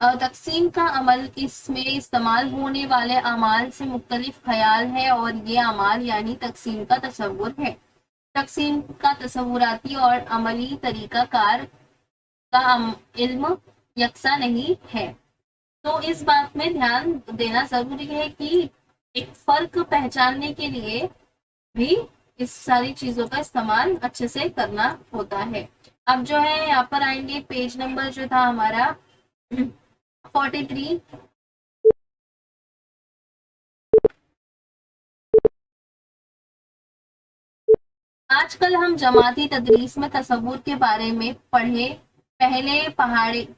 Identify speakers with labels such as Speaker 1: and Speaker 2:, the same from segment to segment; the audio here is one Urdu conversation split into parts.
Speaker 1: تقسیم کا عمل اس میں استعمال ہونے والے اعمال سے مختلف خیال ہے، اور یہ اعمال یعنی تقسیم کا تصور ہے۔ تقسیم کا تصوراتی اور عملی طریقہ کار کا علم یکساں نہیں ہے۔ تو اس بات میں دھیان دینا ضروری ہے کہ ایک فرق پہچاننے کے لیے بھی اس ساری چیزوں کا استعمال اچھے سے کرنا ہوتا ہے۔ اب جو ہے یہاں پر آئیں گے، پیج نمبر جو تھا ہمارا 43۔ آج کل ہم جماعتی تدریس میں تصور کے بارے میں پہلے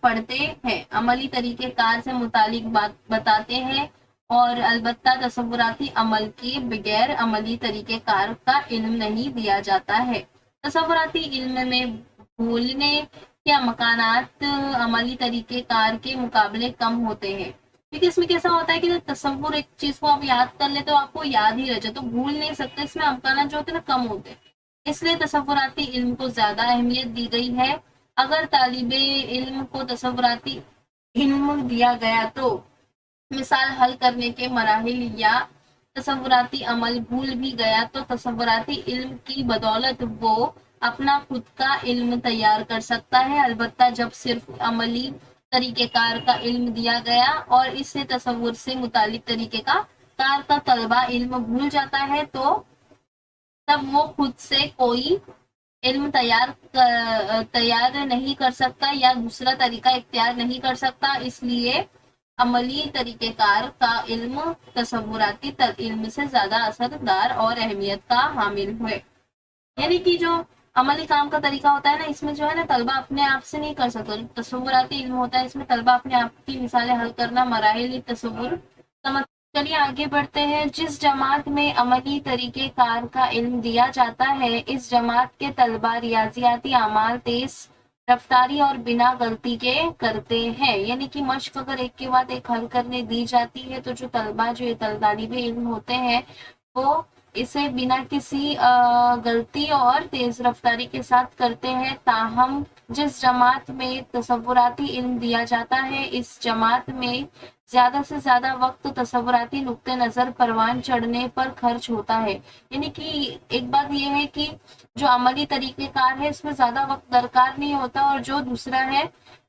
Speaker 1: پڑھتے ہیں، عملی طریقہ کار سے متعلق بات بتاتے ہیں، اور البتہ تصوراتی عمل کے بغیر عملی طریقہ کار کا علم نہیں دیا جاتا ہے۔ تصوراتی علم میں بھولنے کے امکانات عملی طریقہ کار کے مقابلے کم ہوتے ہیں، کیونکہ اس میں کیسا ہوتا ہے کہ تصور ایک چیز کو آپ یاد کر لیں تو آپ کو یاد ہی رہ جائے، تو بھول نہیں سکتے، اس میں امکانات جو ہوتے ہیں نا کم ہوتے ہیں، اس لیے تصوراتی علم کو زیادہ اہمیت دی گئی ہے۔ اگر طالب علم کو تصوراتی علم دیا گیا تو مثال حل کرنے کے مراحل یا تصوراتی عمل بھول بھی گیا تو تصوراتی علم کی بدولت وہ اپنا خود کا علم تیار کر سکتا ہے، البتہ جب صرف عملی طریقہ کار کا علم دیا گیا اور اس سے تصور سے متعلق طریقہ کار کا طلبہ علم بھول جاتا ہے تو تب وہ خود سے کوئی علم تیار نہیں کر سکتا یا دوسرا طریقہ اختیار نہیں کر سکتا۔ اس لیے عملی طریقہ کار کا علم تصوراتی علم سے زیادہ اثردار اور اہمیت کا حامل ہے۔ یعنی کہ جو عملی کام کا طریقہ ہوتا ہے نا، اس میں جو ہے نا طلبہ اپنے آپ سے نہیں کر سکتے، تصوراتی علم ہوتا ہے اس میں طلبہ اپنے آپ کی مثالیں حل کرنا، مراحل تصور سمجھ۔ چلیے آگے بڑھتے ہیں۔ جس جماعت میں عملی طریقہ کار کا علم دیا جاتا ہے، اس جماعت کے طلبہ ریاضیاتی اعمال تیز رفتاری اور بنا غلطی کے کرتے ہیں۔ یعنی کہ مشق اگر ایک کے بعد ایک حل کرنے دی جاتی ہے تو جو طلبہ جو طالب علم ہوتے ہیں وہ اسے بنا کسی غلطی اور تیز رفتاری کے ساتھ کرتے ہیں۔ تاہم جس جماعت میں تصوراتی علم دیا جاتا ہے، اس جماعت میں زیادہ سے زیادہ وقت تصوراتی نقطہ نظر پروان چڑھنے پر خرچ ہوتا ہے۔ یعنی کہ ایک بات یہ ہے کہ جو عملی طریقہ کار ہے اس میں زیادہ وقت درکار نہیں ہوتا، اور جو دوسرا ہے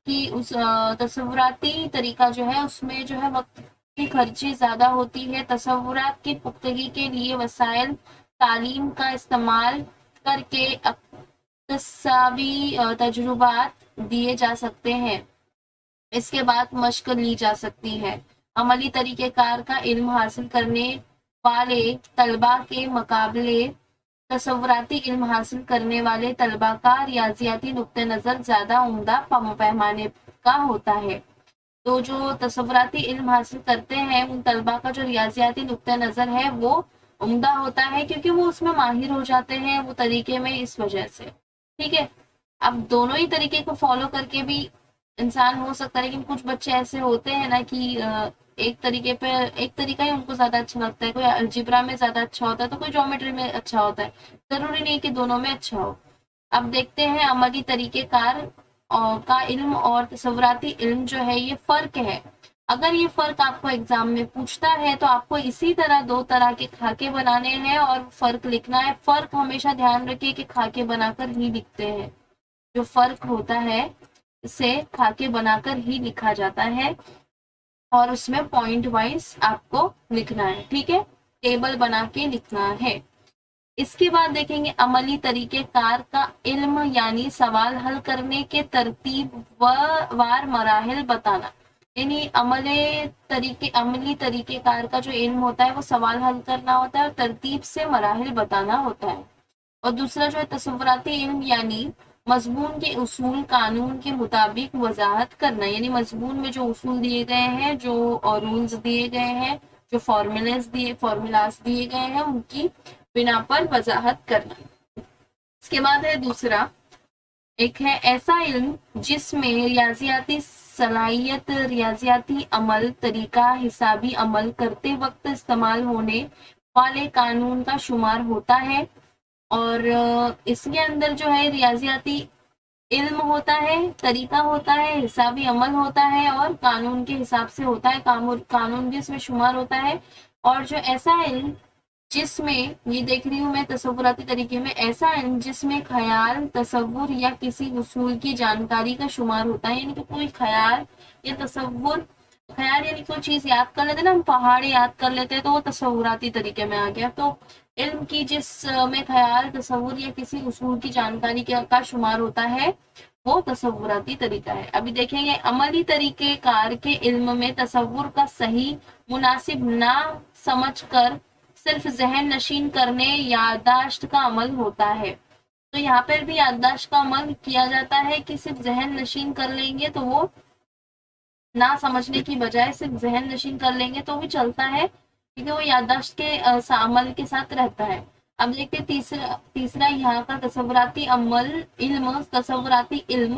Speaker 1: کہ اس تصوراتی طریقہ جو ہے اس میں جو ہے وقت کی خرچی زیادہ ہوتی ہے۔ تصورات کی پختگی کے لیے وسائل تعلیم کا استعمال کر کے اکتسابی تجربات دیے جا سکتے ہیں، اس کے بعد مشق لی جا سکتی ہے۔ عملی طریقہ کار کا علم حاصل کرنے والے طلبہ کے مقابلے تصوراتی علم حاصل کرنے والے طلبہ کا ریاضیاتی نقطہ نظر زیادہ عمدہ پیمانے کا ہوتا ہے۔ تو جو تصوراتی علم حاصل کرتے ہیں ان طلبہ کا جو ریاضیاتی نقطہ نظر ہے وہ عمدہ ہوتا ہے، کیونکہ وہ اس میں ماہر ہو جاتے ہیں وہ طریقے میں، اس وجہ سے۔ ٹھیک ہے، اب دونوں ہی طریقے کو فالو کر کے بھی انسان ہو سکتا ہے، لیکن کچھ بچے ایسے ہوتے ہیں نا کہ ایک طریقے پہ ایک طریقہ ہی ان کو زیادہ اچھا لگتا ہے، کوئی الجبرا میں زیادہ اچھا ہوتا ہے تو کوئی جیومیٹری میں اچھا ہوتا ہے، ضروری نہیں کہ دونوں میں اچھا ہو۔ اب دیکھتے ہیں عملی طریقہ کار کا علم اور تصوراتی علم جو ہے یہ فرق ہے۔ اگر یہ فرق آپ کو ایگزام میں پوچھتا ہے تو آپ کو اسی طرح دو طرح کے خاکے بنانے ہیں اور فرق لکھنا ہے۔ فرق ہمیشہ دھیان رکھیے کہ خاکے بنا کر ہی لکھتے ہیں، جو فرق ہوتا ہے اسے خاکے بنا کر ہی لکھا جاتا ہے، اور اس میں پوائنٹ وائز آپ کو لکھنا ہے، ٹھیک ہے، ٹیبل بنا کے لکھنا ہے۔ اس کے بعد دیکھیں گے عملی طریقہ کار کا علم یعنی سوال حل کرنے کے ترتیب وار مراحل بتانا۔ یعنی عملی طریقہ کار کا جو علم ہوتا ہے وہ سوال حل کرنا ہوتا ہے اور ترتیب سے مراحل بتانا ہوتا ہے۔ اور دوسرا جو ہے تصوراتی علم یعنی مضمون کے اصول قانون کے مطابق وضاحت کرنا، یعنی مضمون میں جو اصول دیے گئے ہیں، جو رولز دیے گئے ہیں، جو فارمولاز دیے گئے ہیں ان کی بنا پر وضاحت کرنا۔ اس کے بعد ہے دوسرا، ایک ہے ایسا علم جس میں ریاضیاتی صلاحیت، ریاضیاتی عمل، طریقہ حسابی عمل کرتے وقت استعمال ہونے والے قانون کا شمار ہوتا ہے، اور اس کے اندر جو ہے ریاضیاتی علم ہوتا ہے، طریقہ ہوتا ہے، حسابی عمل ہوتا ہے اور قانون کے حساب سے ہوتا ہے، قانون بھی اس میں شمار ہوتا ہے۔ اور جو ایسا علم جس میں، یہ دیکھ رہی ہوں میں تصوراتی طریقے میں، ایسا علم جس میں خیال، تصور یا کسی اصول کی جانکاری کا شمار ہوتا ہے، یعنی کہ کوئی خیال یا تصور، خیال یعنی کوئی چیز یاد کر لیتے ہیں نا ہم، پہاڑ یاد کر لیتے ہیں تو وہ تصوراتی طریقے میں آ گیا۔ تو علم کی جس میں خیال، تصور یا کسی اصول کی جانکاری کا شمار ہوتا ہے وہ تصوراتی طریقہ ہے۔ ابھی دیکھیں گے عملی طریقے کار کے علم میں تصور کا صحیح مناسب نہ سمجھ کر صرف ذہن نشین کرنے یادداشت کا عمل ہوتا ہے۔ تو یہاں پر بھی یادداشت کا عمل کیا جاتا ہے کہ صرف ذہن نشین کر لیں گے تو وہ نہ سمجھنے کی بجائے صرف ذہن نشین کر لیں گے تو بھی چلتا ہے، کیونکہ وہ یادداشت کے عمل کے ساتھ رہتا ہے۔ اب دیکھتے تیسرا یہاں کا تصوراتی عمل علم، تصوراتی علم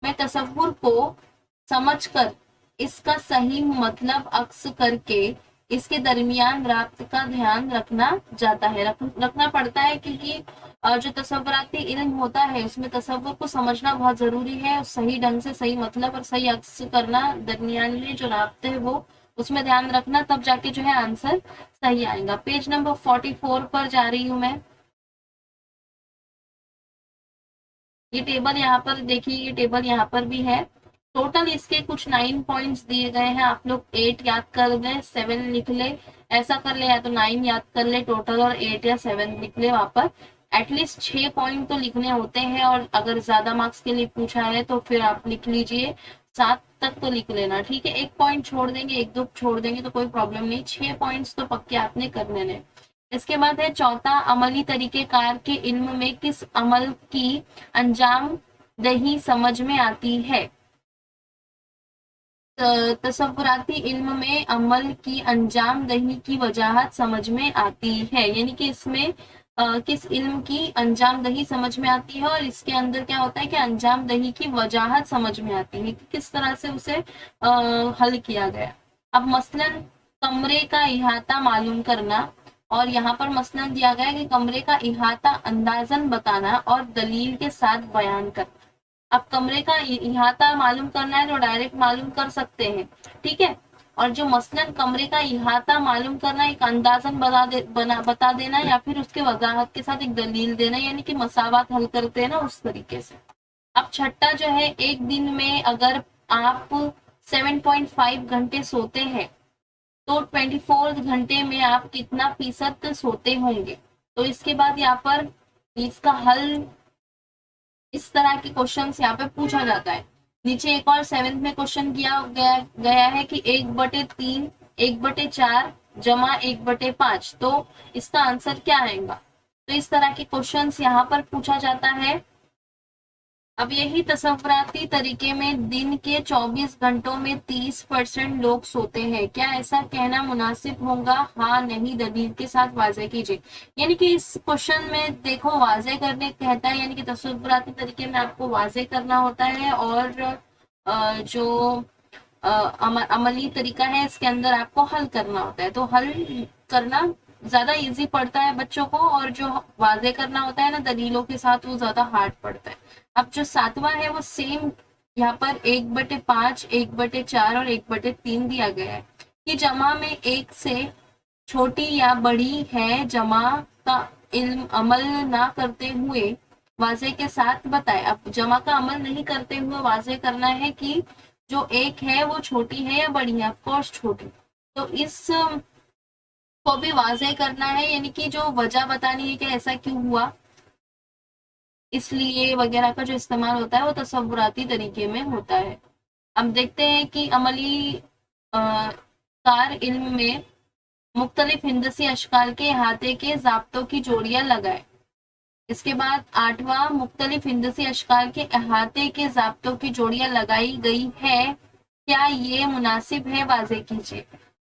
Speaker 1: میں تصور کو سمجھ کر اس کا صحیح مطلب عکس کر کے اس کے درمیان رابط کا دھیان رکھنا جاتا ہے، رکھنا پڑتا ہے، کیونکہ جو تصوراتی علم ہوتا ہے اس میں تصور کو سمجھنا بہت ضروری ہے، صحیح ڈھنگ سے صحیح مطلب اور صحیح عکس کرنا، درمیان میں جو رابطے ہے وہ اس میں دھیان رکھنا، تب جا کے جو ہے آنسر صحیح آئے گا۔ پیج نمبر 44 پر جا رہی ہوں میں۔ یہ ٹیبل یہاں پر دیکھیے، یہ ٹیبل یہاں پر بھی ہے۔ ٹوٹل اس کے کچھ 9 پوائنٹس دیے گئے ہیں، آپ لوگ 8 یاد کر لیں، 7 لکھ لے، ایسا کر لے، یا تو 9 یاد کر لے ٹوٹل اور 8 یا 7 لکھ لے وہاں پر۔ ایٹ لیسٹ 6 پوائنٹ تو لکھنے ہوتے ہیں، اور اگر زیادہ مارکس کے لیے پوچھا ہے تو پھر آپ لکھ لیجئے 7 تک تو لکھ لینا، ٹھیک ہے۔ 1 پوائنٹ چھوڑ دیں گے، 1-2 چھوڑ دیں گے تو کوئی پرابلم نہیں، 6 پوائنٹس تو پکے آپ نے کرنے لیں۔ اس کے بعد ہے چوتھا، عملی طریقہ کار کے علم میں کس عمل کی انجام دہی سمجھ میں آتی ہے؟ تصوراتی علم میں عمل کی انجام دہی کی وجاہت سمجھ میں آتی ہے، یعنی کہ اس میں کس علم کی انجام دہی سمجھ میں آتی ہے، اور اس کے اندر کیا ہوتا ہے کہ انجام دہی کی وجاہت سمجھ میں آتی ہے کہ کس طرح سے اسے حل کیا گیا۔ اب مثلاً کمرے کا احاطہ معلوم کرنا، اور یہاں پر مثلاً دیا گیا ہے کہ کمرے کا احاطہ اندازاً بتانا اور دلیل کے ساتھ بیان کرنا۔ اب کمرے کا احاطہ معلوم کرنا ہے تو ڈائریکٹ معلوم کر سکتے ہیں، ٹھیک ہے، اور جو مثلاً کمرے کا احاطہ معلوم کرنا ایک اندازاً بتا دینا، یا پھر اس کے وضاحت کے ساتھ ایک دلیل دینا، یعنی کہ مساوات حل کرتے ہیں نا اس طریقے سے۔ اب چھٹا جو ہے، ایک دن میں اگر آپ 7.5 گھنٹے سوتے ہیں تو 24 گھنٹے میں آپ کتنا فیصد سوتے ہوں گے؟ تو اس کے بعد یہاں پر اس کا حل، اس طرح کے کوشچنس یہاں پہ پوچھا جاتا ہے۔ نیچے ایک اور 7 میں کوشچن کیا گیا ہے کہ 1/3 1/4 جمع 1/5، تو اس کا آنسر کیا آئے گا؟ تو اس طرح کے کوشچنس یہاں پر پوچھا جاتا ہے۔ اب یہی تصوراتی طریقے میں دن کے 24 گھنٹوں میں 30% لوگ سوتے ہیں، کیا ایسا کہنا مناسب ہوگا؟ ہاں نہیں، دلیل کے ساتھ واضح کیجیے۔ یعنی کہ اس کوشچن میں دیکھو واضح کرنے کہتا ہے، یعنی کہ تصوراتی طریقے میں آپ کو واضح کرنا ہوتا ہے، اور جو عملی طریقہ ہے اس کے اندر آپ کو حل کرنا ہوتا ہے۔ تو حل کرنا زیادہ ایزی پڑتا ہے بچوں کو، اور جو واضح کرنا ہوتا ہے نا دلیلوں کے ساتھ، وہ زیادہ ہارڈ پڑتا ہے۔ اب جو 7واں ہے وہ سیم یہاں پر 1/5 1/4 اور 1/3 دیا گیا ہے کہ جمع میں ایک سے چھوٹی یا بڑی ہے، جمع کا علم عمل نہ کرتے ہوئے واضح کے ساتھ بتائے۔ اب جمع کا عمل نہیں کرتے ہوئے واضح کرنا ہے کہ جو ایک ہے وہ چھوٹی ہے یا بڑی ہے، آف کورس چھوٹی، تو اس کو بھی واضح کرنا ہے، یعنی کہ جو وجہ بتانی ہے کہ ایسا کیوں ہوا، اس لیے وغیرہ کا جو استعمال ہوتا ہے وہ تصوراتی طریقے میں ہوتا ہے۔ اب دیکھتے ہیں کہ عملی کار علم میں مختلف ہندسی اشکال کے احاطے کے ضابطوں کی جوڑیاں لگائے۔ اس کے بعد 8واں، مختلف ہندسی اشکال کے احاطے کے ضابطوں کی جوڑیاں لگائی گئی ہے، کیا یہ مناسب ہے؟ واضح کیجیے۔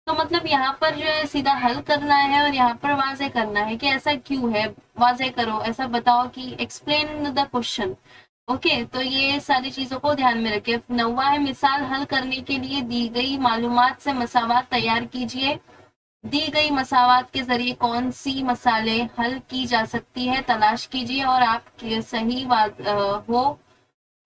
Speaker 1: تو مطلب یہاں پر جو ہے سیدھا حل کرنا ہے، اور یہاں پر واضح کرنا ہے کہ ایسا کیوں ہے، واضح کرو، ایسا بتاؤ کہ ایکسپلین دا کوشچن۔ اوکے، تو یہ ساری چیزوں کو دھیان میں رکھے۔ 9واں ہے، مثال حل کرنے کے لیے دی گئی معلومات سے مساوات تیار کیجیے۔ دی گئی مساوات کے ذریعے کون سی مثالیں حل کی جا سکتی ہے تلاش کیجیے، اور آپ صحیح ہو